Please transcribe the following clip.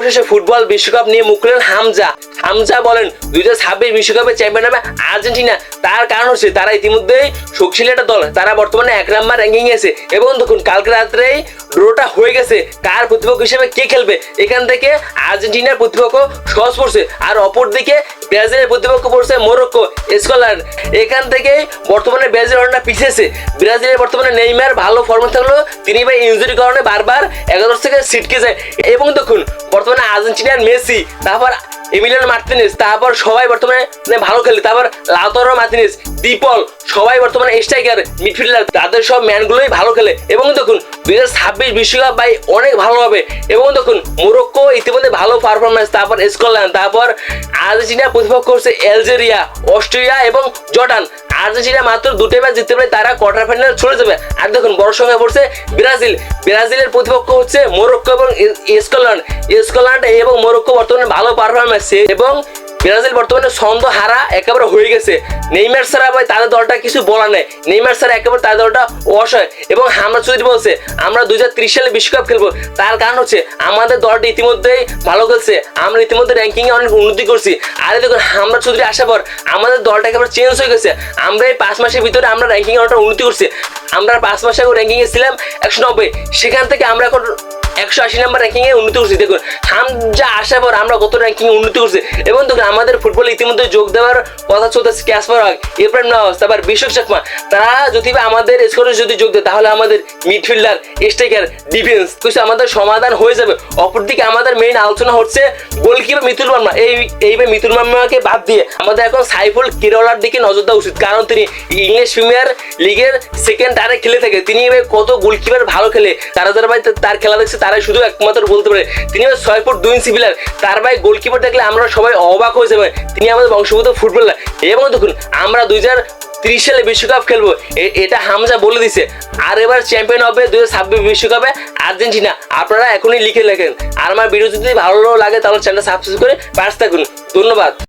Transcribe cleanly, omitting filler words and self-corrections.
অবশেষে ফুটবল বিশ্বকাপ নিয়ে মুখ খুললেন হামজা। হামজা বলেন 2026 বিশ্বকাপের চ্যাম্পিয়ন হবে আর্জেন্টিনা। তার কারণ হচ্ছে তারা ইতিমধ্যেই শক্তিশালী একটা দল, তারা বর্তমানে 1 নাম্বার র্যাঙ্কিং আছে। এবং দেখুন কালকে রাত্রেই ড্রটা হয়ে গেছে, কার প্রতিপক্ষ হিসেবে কে খেলবে। এখান থেকে আর্জেন্টিনার প্রতিপক্ষ সহজ পড়ছে, আর অপরদিকে ব্রাজিলের প্রতিপক্ষ পড়ছে মরক্কো, স্কটল্যান্ড। এখান থেকে বর্তমানে ব্রাজিল অনেকটা পিছিয়েছে। ব্রাজিলের বর্তমানে নেইমার ভালো ফর্মে থাকলেও তিনি ভাই ইনজুরির কারণে বারবার একাদশ থেকে ছিটকে যায়। এবং দেখুন বর্তমানে আর্জেন্টিনার মেসি, তারপর এমিলিয়ানো মার্টিনেজ, তারপর সবাই বর্তমানে ভালো খেলে, তারপর লাউতারো মার্টিনেজ, ডিপল, সবাই বর্তমানে স্ট্রাইকার, মিডফিল্ডার, তাদের সব ম্যানগুলোই ভালো খেলে। এবং দেখুন 2026 বিশ্বকাপ ভাই অনেক ভালো হবে। এবং দেখুন মরক্কো ইতিমধ্যে ভালো পারফরমেন্স, তারপর স্কটল্যান্ড, তারপর আর্জেন্টিনা প্রতিপক্ষ করছে আলজেরিয়া, অস্ট্রিয়া এবং জর্ডান। আর্জেন্টিনা মাত্র 2টা ম্যাচ জিততে পারে, তারা কোয়ার্টার ফাইনাল চলে যাবে। আর দেখুন বড় সংখ্যা পড়ছে ব্রাজিল। ব্রাজিলের প্রতিপক্ষ হচ্ছে মরক্কো এবং স্কটল্যান্ড। স্কটল্যান্ড এবং মরক্কো বর্তমানে ভালো পারফরমেন্স, এবং ব্রাজিল বর্তমানে ছন্দ হারা একেবারে হয়ে গেছে। নেইমার ছাড়া ভাই তাদের দলটা কিছু বলা নেই, নেইমার ছাড়া একেবারে তাদের দলটা অসহায়। এবং হামজা চৌধুরী বলছে আমরা 2030 সালে বিশ্বকাপ খেলবো। তার কারণ হচ্ছে আমাদের দলটা ইতিমধ্যেই ভালো খেলছে, আমরা ইতিমধ্যে র্যাঙ্কিংয়ে অনেক উন্নতি করছি। আরে দেখুন হামজা চৌধুরী আসার পর আমাদের দলটা একেবারে চেঞ্জ হয়ে গেছে। আমরা এই 5 মাসের ভিতরে আমরা র্যাঙ্কিংয়ে অনেকটা উন্নতি করছি। আমরা 5 মাস আগে র্যাঙ্কিংয়ে ছিলাম 190, সেখান থেকে আমরা এখন 180 নাম্বার র্যাঙ্কিংয়ে উন্নতি করছি। দেখুন হামজা আসার পর আমরা কত র্যাঙ্কিংয়ে উন্নতি করছি। এবং দেখুন আমাদের ফুটবল ইতিমধ্যে যোগ দেওয়ার কথা চলতেছে ক্যাসপার হক, ইব্রাহিম নওয়াজ, তারপর বিশ্বক চাকমা। তারা যদি আমাদের স্কোরে যদি যোগ দেয় তাহলে আমাদের মিডফিল্ডার, স্ট্রাইকার, ডিফেন্স কিছু আমাদের সমাধান হয়ে যাবে। অপরদিকে আমাদের মেইন আলোচনা হচ্ছে গোলকিপার মিতুল মার্মা। এইভাবে মিতুল মার্মাকে বাদ দিয়ে আমাদের এখন সাইফুল কিরোলার দিকে নজর দেওয়া উচিত, কারণ তিনি ইংলিশ প্রিমিয়ার লিগের সেকেন্ড টারে খেলে থাকে। তিনি কত গোলকিপার ভালো খেলে, তারা যারা ভাই তার খেলা দেখছে তারাই শুধু একমাত্র বলতে পারে। তিনি 6 ফুট 2 ইঞ্চি প্লেয়ার, তার ভাই গোলকিপার দেখলে আমরা সবাই অবাক হয়ে যাবে। তিনি আমাদের বংশগত ফুটবলার। এবং দেখুন আমরা 2030 সালে বিশ্বকাপ খেলবো, এটা হামজা বলে দিছে। আর এবার চ্যাম্পিয়ন হবে 2026 বিশ্বকাপে আর্জেন্টিনা। আপনারা এখনই লিখে লেখেন। আর আমার ভিডিও যদি ভালো লাগে তাহলে চ্যানেলটা সাবস্ক্রাইব করে পাশে থাকুন। ধন্যবাদ।